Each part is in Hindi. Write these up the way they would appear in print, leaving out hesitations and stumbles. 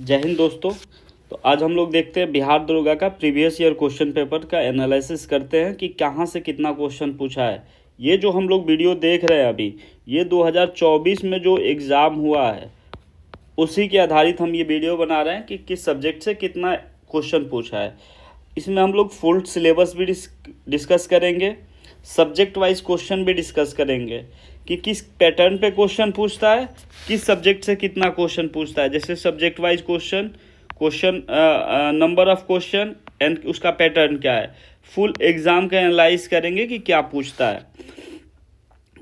जय हिंद दोस्तों। तो आज हम लोग देखते हैं बिहार दरोगा का प्रीवियस ईयर क्वेश्चन पेपर का एनालिसिस करते हैं कि कहाँ से कितना क्वेश्चन पूछा है। ये जो हम लोग वीडियो देख रहे हैं अभी, ये 2024 में जो एग्ज़ाम हुआ है उसी के आधारित हम ये वीडियो बना रहे हैं कि किस सब्जेक्ट से कितना क्वेश्चन पूछा है। इसमें हम लोग फुल सिलेबस भी डिस्कस करेंगे, सब्जेक्ट वाइज क्वेश्चन भी डिस्कस करेंगे कि किस पैटर्न पे क्वेश्चन पूछता है, किस सब्जेक्ट से कितना क्वेश्चन पूछता है। जैसे subject wise question, question number of question and उसका पैटर्न क्या है। फुल एग्ज़ाम का एनालाइज करेंगे कि क्या पूछता है।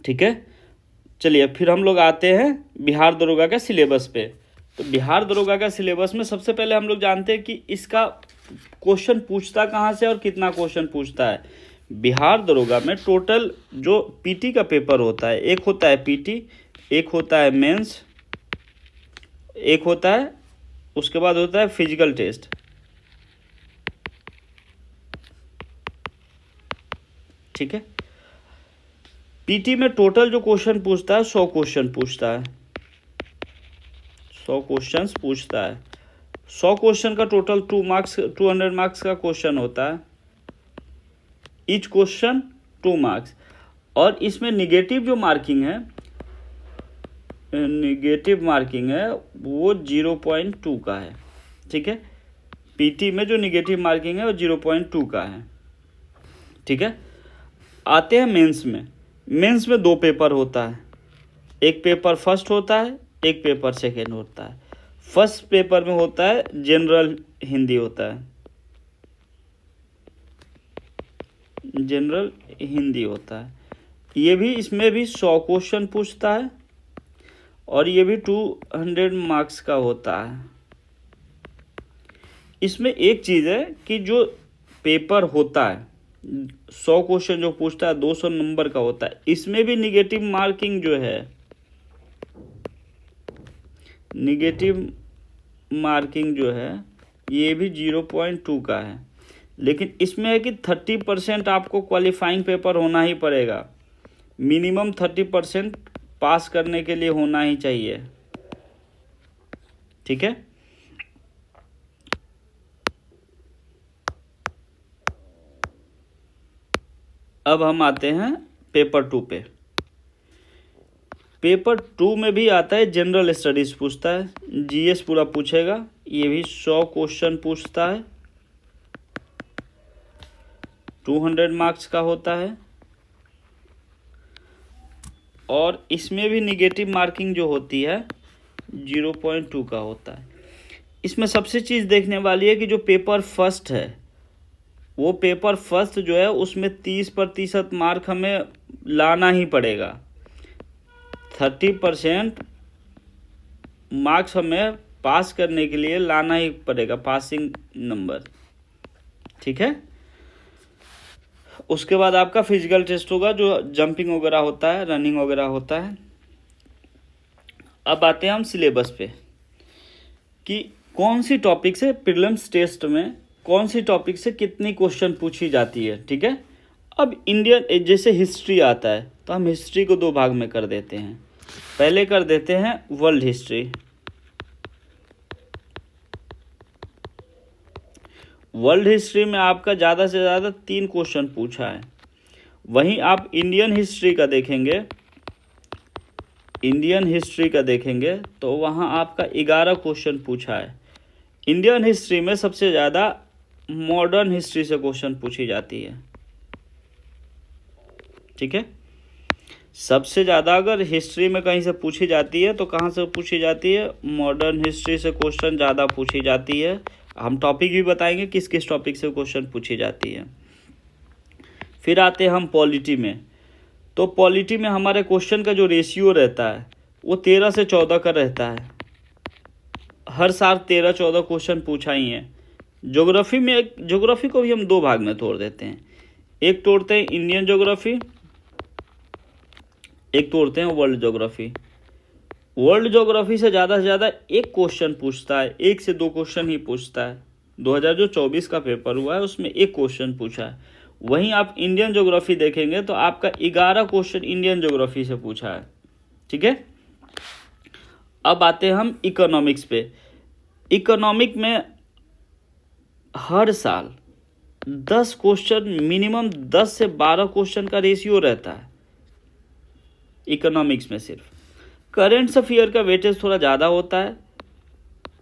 ठीक है, चलिए फिर हम लोग आते हैं बिहार दरोगा का सिलेबस पे। तो बिहार दरोगा का सिलेबस में सबसे पहले हम लोग जानते हैं कि इसका क्वेश्चन पूछता कहाँ से और कितना क्वेश्चन पूछता है। बिहार दरोगा में टोटल जो पीटी का पेपर होता है, एक होता है पीटी, एक होता है मेंस, एक होता है उसके बाद होता है फिजिकल टेस्ट। ठीक है, पीटी में टोटल जो क्वेश्चन पूछता है 100 क्वेश्चन पूछता है, 100 क्वेश्चंस पूछता है। 100 क्वेश्चन का टोटल 200 मार्क्स का क्वेश्चन होता है। Each question 2 marks. और इसमें निगेटिव जो मार्किंग है, वो 0.2 का है। ठीक है, पीटी में जो निगेटिव मार्किंग है वो 0.2 का है। ठीक है, आते हैं मेंस में। मेंस में 2 पेपर होता है, एक पेपर फर्स्ट होता है, एक पेपर सेकेंड होता है। फर्स्ट पेपर में होता है जनरल हिंदी होता है, जनरल हिंदी होता है। ये भी, इसमें भी 100 क्वेश्चन पूछता है और ये भी 200 मार्क्स का होता है। इसमें एक चीज़ है कि जो पेपर होता है 100 क्वेश्चन जो पूछता है 200 नंबर का होता है, इसमें भी निगेटिव मार्किंग जो है, निगेटिव मार्किंग जो है ये भी 0.2 का है। लेकिन इसमें है कि 30% आपको क्वालिफाइंग पेपर होना ही पड़ेगा, मिनिमम 30% पास करने के लिए होना ही चाहिए। ठीक है, अब हम आते हैं पेपर 2 पे। पेपर 2 में भी आता है जनरल स्टडीज पूछता है, जीएस पूरा पूछेगा। ये भी 100 क्वेश्चन पूछता है, 200 मार्क्स का होता है। और इसमें भी निगेटिव मार्किंग जो होती है 0.2 का होता है। इसमें सबसे चीज़ देखने वाली है कि जो पेपर फर्स्ट है, वो पेपर फर्स्ट जो है उसमें 30% मार्क हमें लाना ही पड़ेगा। 30% मार्क्स हमें पास करने के लिए लाना ही पड़ेगा, पासिंग नंबर। ठीक है, उसके बाद आपका फिजिकल टेस्ट होगा जो जंपिंग वगैरह होता है, रनिंग वगैरह होता है। अब आते हैं हम सिलेबस पे कि कौन सी टॉपिक से प्रीलिम्स टेस्ट में कौन सी टॉपिक से कितनी क्वेश्चन पूछी जाती है। ठीक है, अब इंडियन जैसे हिस्ट्री आता है तो हम हिस्ट्री को 2 भाग में कर देते हैं। पहले कर देते हैं वर्ल्ड हिस्ट्री। वर्ल्ड हिस्ट्री में आपका ज़्यादा से ज़्यादा 3 क्वेश्चन पूछा है। वहीं आप इंडियन हिस्ट्री का देखेंगे, इंडियन हिस्ट्री का देखेंगे तो वहाँ आपका 11 क्वेश्चन पूछा है। इंडियन हिस्ट्री में सबसे ज़्यादा मॉडर्न हिस्ट्री से क्वेश्चन पूछी जाती है। ठीक है, सबसे ज़्यादा अगर हिस्ट्री में कहीं से पूछी जाती है तो कहाँ से पूछी जाती है, मॉडर्न हिस्ट्री से क्वेश्चन ज़्यादा पूछी जाती है। हम टॉपिक भी बताएंगे किस किस टॉपिक से क्वेश्चन पूछी जाती है। फिर आते हैं हम पॉलिटी में। तो पॉलिटी में हमारे क्वेश्चन का जो रेशियो रहता है वो 13 से 14 का रहता है। हर साल 13-14 क्वेश्चन पूछा ही है। ज्योग्राफी में, ज्योग्राफी को भी हम 2 भाग में तोड़ देते हैं, एक तोड़ते हैं इंडियन ज्योग्राफी, एक तोड़ते हैं वर्ल्ड ज्योग्राफी। वर्ल्ड ज्योग्राफी से ज़्यादा एक क्वेश्चन पूछता है, 1 से 2 क्वेश्चन ही पूछता है। 2024 का पेपर हुआ है उसमें 1 क्वेश्चन पूछा है। वहीं आप इंडियन ज्योग्राफी देखेंगे तो आपका 11 क्वेश्चन इंडियन ज्योग्राफी से पूछा है। ठीक है, अब आते हैं हम इकोनॉमिक्स पे। इकोनॉमिक में हर साल 10 क्वेश्चन, मिनिमम 10 से 12 क्वेश्चन का रेशियो रहता है इकोनॉमिक्स में। सिर्फ करेंट्स अफेयर का वेटेज थोड़ा ज़्यादा होता है,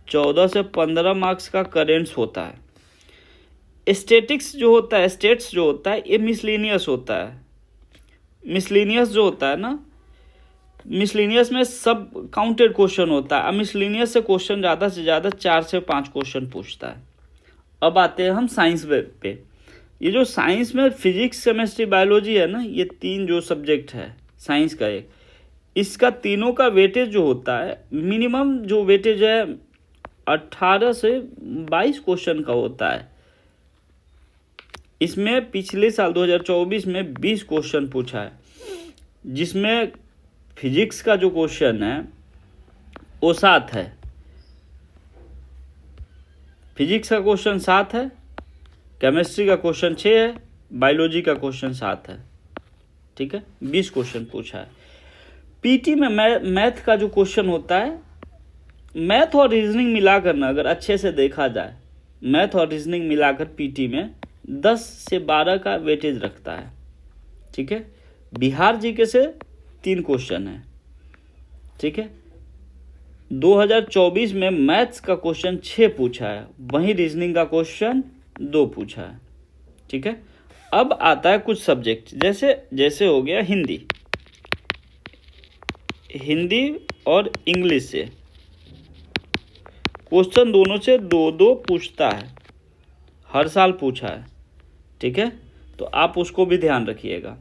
14 से 15 मार्क्स का करेंट्स होता है। स्टेटिक्स जो होता है, स्टेट्स जो होता है, ये मिसलिनियस होता है। मिसलिनियस जो होता है ना, मिसलिनियस में सब काउंटेड क्वेश्चन होता है। अब मिसलिनियस से क्वेश्चन ज़्यादा से ज़्यादा 4 से 5 क्वेश्चन पूछता है। अब आते हैं हम साइंस पे। ये जो साइंस में फिजिक्स, केमिस्ट्री, बायोलॉजी है ना, ये 3 जो सब्जेक्ट है साइंस का एक, इसका तीनों का वेटेज जो होता है, मिनिमम जो वेटेज है 18 से 22 क्वेश्चन का होता है। इसमें पिछले साल 2024 में 20 क्वेश्चन पूछा है, जिसमें फिजिक्स का जो क्वेश्चन है वो 7 है। फिजिक्स का क्वेश्चन 7 है, केमिस्ट्री का क्वेश्चन 6 है, बायोलॉजी का क्वेश्चन 7 है। ठीक है, 20 क्वेश्चन पूछा है। पीटी में मैथ का जो क्वेश्चन होता है, मैथ और रीजनिंग मिलाकर ना, अगर अच्छे से देखा जाए, मैथ और रीजनिंग मिलाकर पीटी में 10 से 12 का वेटेज रखता है। ठीक है, बिहार जीके से 3 क्वेश्चन है। ठीक है, 2024 में मैथ्स का क्वेश्चन 6 पूछा है, वहीं रीजनिंग का क्वेश्चन 2 पूछा है। ठीक है, अब आता है कुछ सब्जेक्ट, जैसे हो गया हिंदी और इंग्लिश से क्वेश्चन दोनों से 2-2 पूछता है, हर साल पूछा है। ठीक है, तो आप उसको भी ध्यान रखिएगा।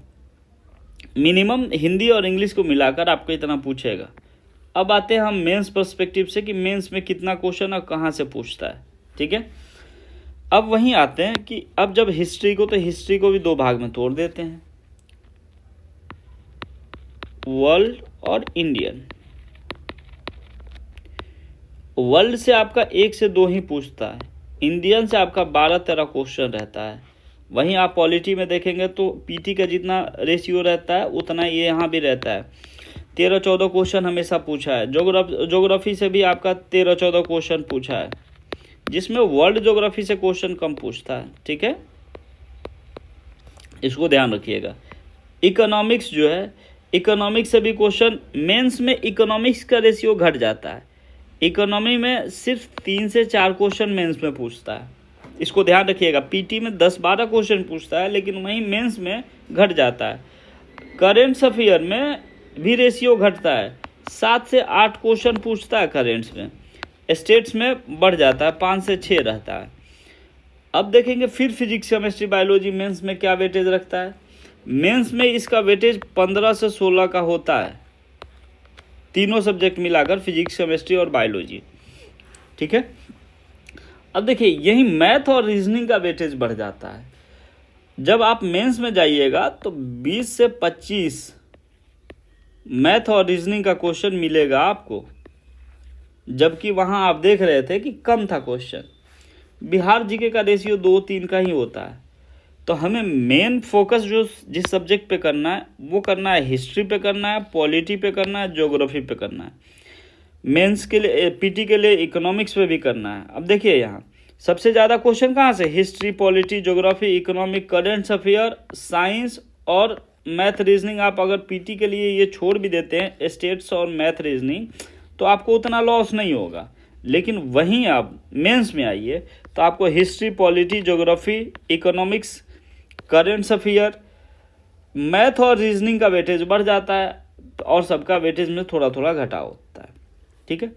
मिनिमम हिंदी और इंग्लिश को मिलाकर आपको इतना पूछेगा। अब आते हैं हम मेंस पर्सपेक्टिव से कि मेंस में कितना क्वेश्चन और कहाँ से पूछता है। ठीक है, अब वहीं आते हैं कि अब जब हिस्ट्री को भी 2 भाग में तोड़ देते हैं, वर्ल्ड और इंडियन। वर्ल्ड से आपका 1 से 2 ही पूछता है, इंडियन से आपका 12-13 क्वेश्चन रहता है। वहीं आप पॉलिटी में देखेंगे तो पीटी का जितना रेशियो रहता है उतना ये यहाँ भी रहता है, 13-14 क्वेश्चन हमेशा पूछा है। ज्योग्राफी से भी आपका 13-14 क्वेश्चन पूछा है, जिसमें वर्ल्ड ज्योग्राफी से क्वेश्चन कम पूछता है। ठीक है, इसको ध्यान रखिएगा। इकोनॉमिक्स जो है, इकोनॉमिक्स से भी क्वेश्चन, मेंस में इकोनॉमिक्स का रेशियो घट जाता है। इकोनॉमी में सिर्फ 3 से 4 क्वेश्चन मेंस में पूछता है, इसको ध्यान रखिएगा। पीटी में 10-12 क्वेश्चन पूछता है, लेकिन वहीं मेंस में घट जाता है। करेंट्स अफेयर में भी रेशियो घटता है, 7 से 8 क्वेश्चन पूछता है करेंट्स में। स्टेट्स में बढ़ जाता है, 5 से 6 रहता है। अब देखेंगे फिर फिजिक्स, केमिस्ट्री, बायोलॉजी मेंस में क्या वेटेज रखता है। मेंस में इसका वेटेज 15 से 16 का होता है, तीनों सब्जेक्ट मिलाकर, फिजिक्स, केमिस्ट्री और बायोलॉजी। ठीक है, अब देखिए यही मैथ और रीजनिंग का वेटेज बढ़ जाता है। जब आप मेंस में जाइएगा तो 20 से 25 मैथ और रीजनिंग का क्वेश्चन मिलेगा आपको, जबकि वहां आप देख रहे थे कि कम था क्वेश्चन। बिहार जीके का रेशियो 2-3 का ही होता है। तो हमें मेन फोकस जो जिस सब्जेक्ट पे करना है वो करना है, हिस्ट्री पे करना है, पॉलिटी पे करना है, ज्योग्राफी पे करना है। मेंस के लिए, पीटी के लिए इकोनॉमिक्स पे भी करना है। अब देखिए यहाँ सबसे ज़्यादा क्वेश्चन कहाँ से, history, polity, geography, economic, current affair, science और मैथ रीजनिंग। आप अगर पीटी के लिए ये छोड़ भी देते हैं, स्टेट्स और मैथ रीजनिंग, तो आपको उतना लॉस नहीं होगा। लेकिन वहीं आप मेंस में आइए तो आपको history, polity, geography, economics, current affair, math और रीजनिंग का वेटेज बढ़ जाता है, और सबका वेटेज में थोड़ा थोड़ा घटाव होता है। ठीक है।